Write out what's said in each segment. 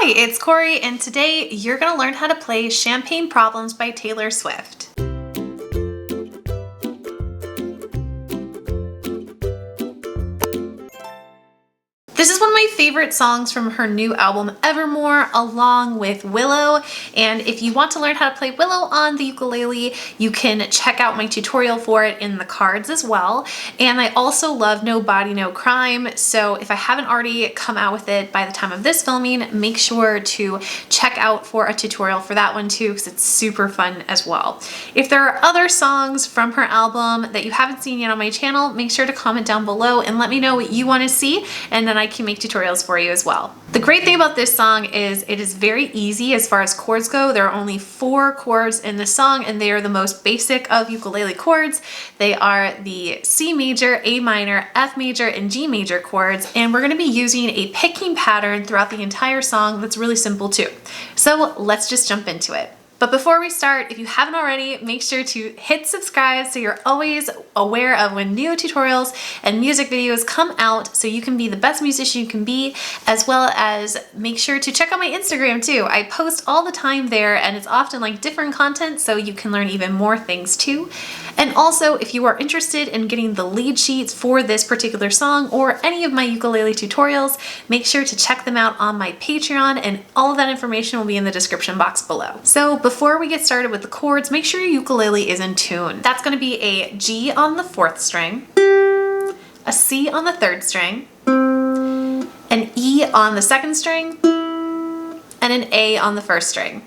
Hi, it's Cory, and today you're going to learn how to play Champagne Problems by Taylor Swift. This is one of my favorite songs from her new album, Evermore, along with Willow. And if you want to learn how to play Willow on the ukulele, you can check out my tutorial for it in the cards as well. And I also love No Body, No Crime. So if I haven't already come out with it by the time of this filming, make sure to check out for a tutorial for that one too, because it's super fun as well. If there are other songs from her album that you haven't seen yet on my channel, make sure to comment down below and let me know what you want to see, and then I can make tutorials for you as well. The great thing about this song is it is very easy as far as chords go. There are only 4 chords in the song, and they are the most basic of ukulele chords. They are the C major, A minor, F major, and G major chords, and we're going to be using a picking pattern throughout the entire song that's really simple too. So let's just jump into it. But before we start, if you haven't already, make sure to hit subscribe so you're always aware of when new tutorials and music videos come out so you can be the best musician you can be, as well as make sure to check out my Instagram too. I post all the time there, and it's often like different content so you can learn even more things too. And also, if you are interested in getting the lead sheets for this particular song or any of my ukulele tutorials, make sure to check them out on my Patreon, and all of that information will be in the description box below. So before we get started with the chords, make sure your ukulele is in tune. That's going to be a G on the 4th string, a C on the 3rd string, an E on the 2nd string, and an A on the 1st string.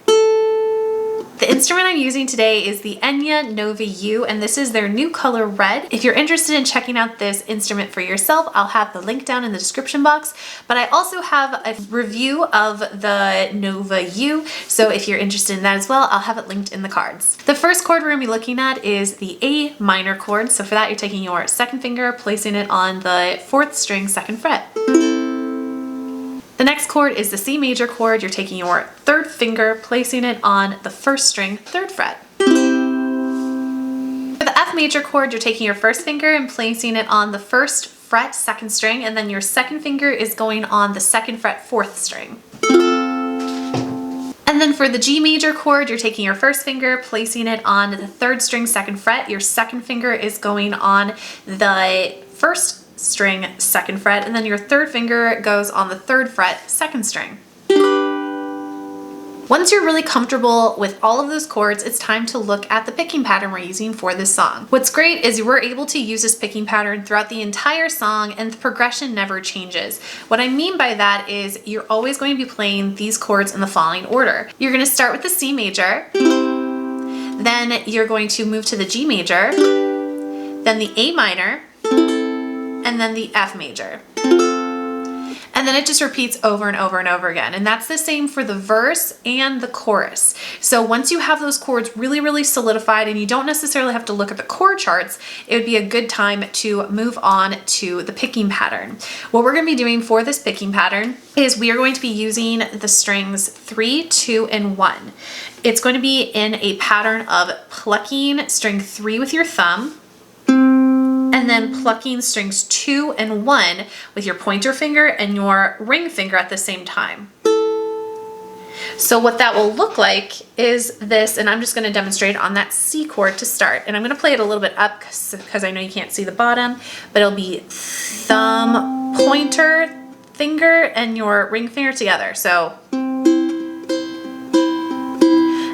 The instrument I'm using today is the Enya Nova U, and this is their new color red. If you're interested in checking out this instrument for yourself, I'll have the link down in the description box, but I also have a review of the Nova U, so if you're interested in that as well, I'll have it linked in the cards. The first chord we're going to be looking at is the A minor chord, so for that you're taking your 2nd finger, placing it on the 4th string, 2nd fret. The next chord is the C major chord. You're taking your 3rd finger, placing it on the 1st string, 3rd fret. For the F major chord, you're taking your 1st finger and placing it on the 1st fret, 2nd string, and then your 2nd finger is going on the 2nd fret, 4th string. And then for the G major chord, you're taking your 1st finger, placing it on the 3rd string, 2nd fret. Your 2nd finger is going on the 1st string, 2nd fret, and then your 3rd finger goes on the 3rd fret, 2nd string. Once you're really comfortable with all of those chords, it's time to look at the picking pattern we're using for this song. What's great is we're able to use this picking pattern throughout the entire song, and the progression never changes. What I mean by that is you're always going to be playing these chords in the following order. You're going to start with the C major, then you're going to move to the G major, then the A minor, and then the F major. And then it just repeats over and over and over again. And that's the same for the verse and the chorus. So once you have those chords really solidified, and you don't necessarily have to look at the chord charts, it would be a good time to move on to the picking pattern. What we're going to be doing for this picking pattern is we are going to be using the strings 3, 2, and 1. It's going to be in a pattern of plucking string 3 with your thumb, and then plucking strings 2 and 1 with your pointer finger and your ring finger at the same time. So what that will look like is this, and I'm just going to demonstrate on that C chord to start. And I'm going to play it a little bit up because I know you can't see the bottom, but it'll be thumb, pointer, finger, and your ring finger together. So,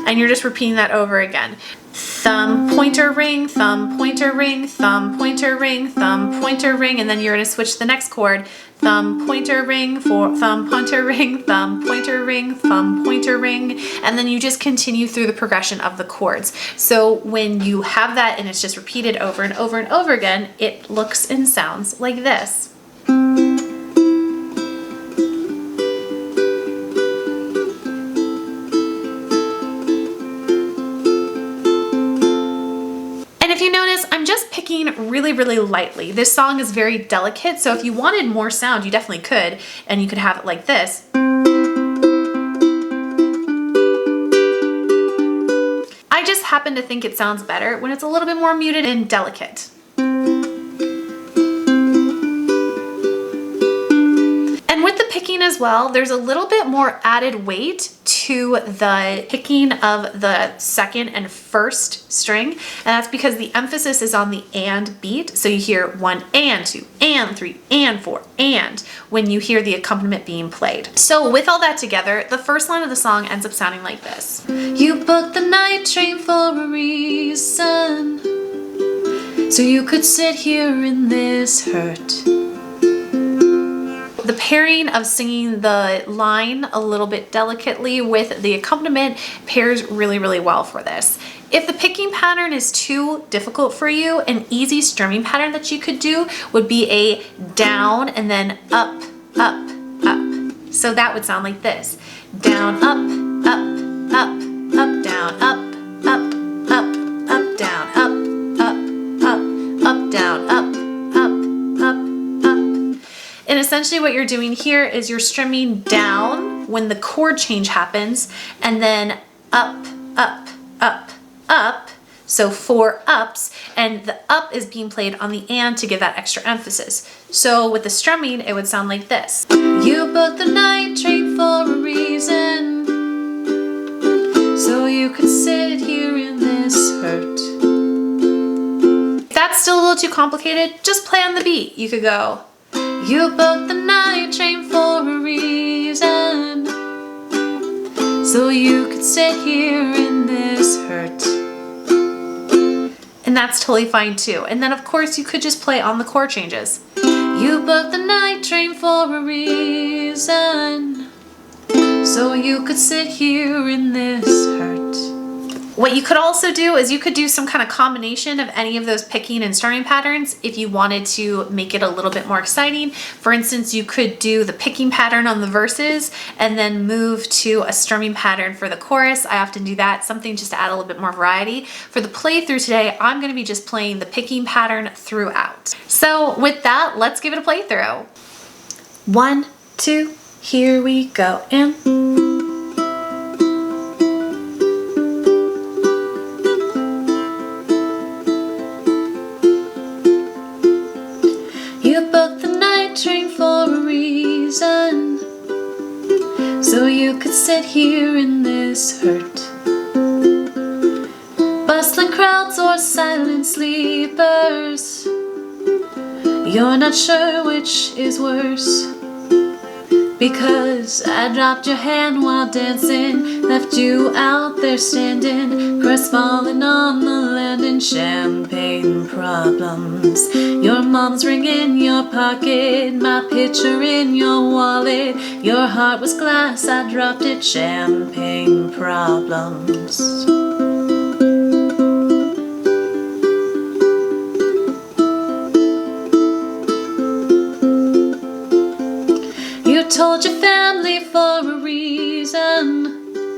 and you're just repeating that over again. Thumb, pointer, ring, thumb, pointer, ring, thumb, pointer, ring, thumb, pointer, ring, and then you're going to switch to the next chord. Thumb, pointer, ring, thumb, pointer, ring, thumb, pointer, ring, thumb, pointer, ring, and then you just continue through the progression of the chords. So when you have that and it's just repeated over and over and over again, it looks and sounds like this. If you notice, I'm just picking really lightly. This song is very delicate, so if you wanted more sound, you definitely could, and you could have it like this. I just happen to think it sounds better when it's a little bit more muted and delicate. And with the picking as well, there's a little bit more added weight to the picking of the second and first string, and that's because the emphasis is on the and beat. So you hear 1 and 2 and 3 and 4 and when you hear the accompaniment being played. So with all that together, the first line of the song ends up sounding like this. You booked the night train for a reason, so you could sit here in this hurt. The pairing of singing the line a little bit delicately with the accompaniment pairs really, really well for this. If the picking pattern is too difficult for you, an easy strumming pattern that you could do would be a down and then up, up, up. So that would sound like this. Down, up, up, up, up, down, up, up, up, up, down, up, up, up, up, down, up, up, up, up. And essentially what you're doing here is you're strumming down when the chord change happens, and then up, up, up, up. So 4 ups, and the up is being played on the and to give that extra emphasis. So with the strumming, it would sound like this. You booked the night train for a reason, so you could sit here in this hurt. If that's still a little too complicated, just play on the beat. You could go, you booked the night train for a reason, so you could sit here in this hurt. And that's totally fine too. And then of course you could just play on the chord changes. You booked the night train for a reason, so you could sit here in this hurt. What you could also do is you could do some kind of combination of any of those picking and strumming patterns if you wanted to make it a little bit more exciting. For instance, you could do the picking pattern on the verses and then move to a strumming pattern for the chorus. I often do that, something just to add a little bit more variety. For the playthrough today, I'm going to be just playing the picking pattern throughout. So with that, let's give it a playthrough. 1, 2, here we go, and train for a reason, so you could sit here in this hurt. Bustling crowds or silent sleepers, you're not sure which is worse, because I dropped your hand while dancing, left you out there standing, crestfallen on the landing, champagne problems. Your mom's ring in your pocket, my picture in your wallet, your heart was glass, I dropped it, champagne problems. You told your family for a reason,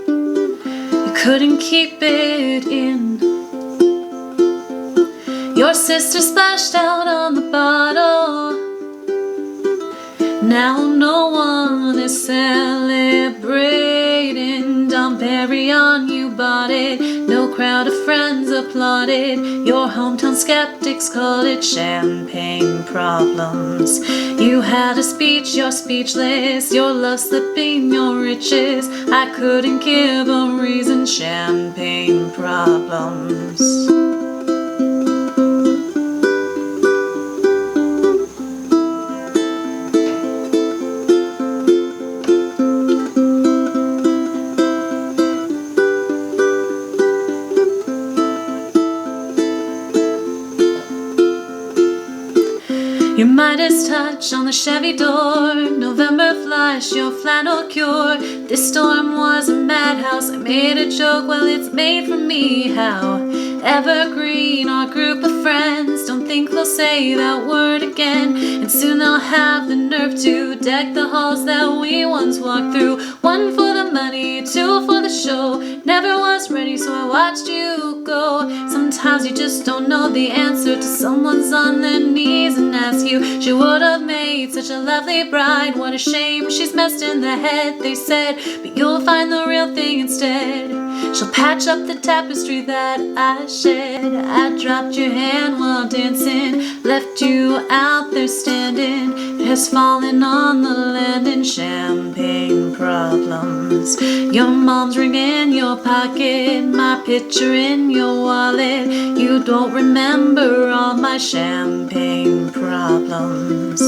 you couldn't keep it in. Your sister splashed out on the bottle, now no one is celebrating. Dom Perignon, you bought it, no crowd of friends applauded, your hometown skeptics called it champagne problems. You had a speech, you're speechless, your love slipping your riches, I couldn't give a reason, champagne problems. Your Midas touch on the Chevy door, November flush, your flannel cure. This storm was a madhouse, I made a joke, well it's made for me. How evergreen, our group of friends, don't think they'll say that word again, and soon they'll have the nerve to deck the halls that we once walked through. 1 for the money, 2 for the show, never was ready so I watched you go. Sometimes you just don't know the answer till someone's on their knees and asks you. She would have made such a lovely bride, what a shame she's messed in the head, they said, but you'll find the real thing instead. She'll patch up the tapestry that I shed. I dropped your hand while dancing, left you out there standing, has fallen on the landing. Champagne problems. Your mom's ring in your pocket, my picture in your wallet. You don't remember all my champagne problems.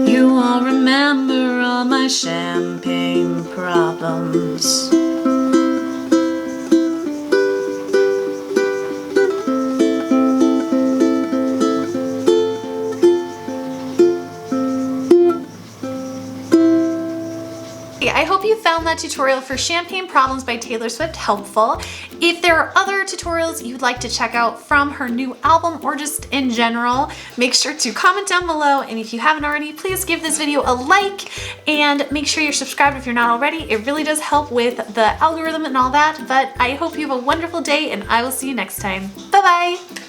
You won't remember all my champagne problems. I hope you found that tutorial for Champagne Problems by Taylor Swift helpful. If there are other tutorials you'd like to check out from her new album or just in general, make sure to comment down below, and if you haven't already, please give this video a like and make sure you're subscribed if you're not already. It really does help with the algorithm and all that, but I hope you have a wonderful day and I will see you next time. Bye bye!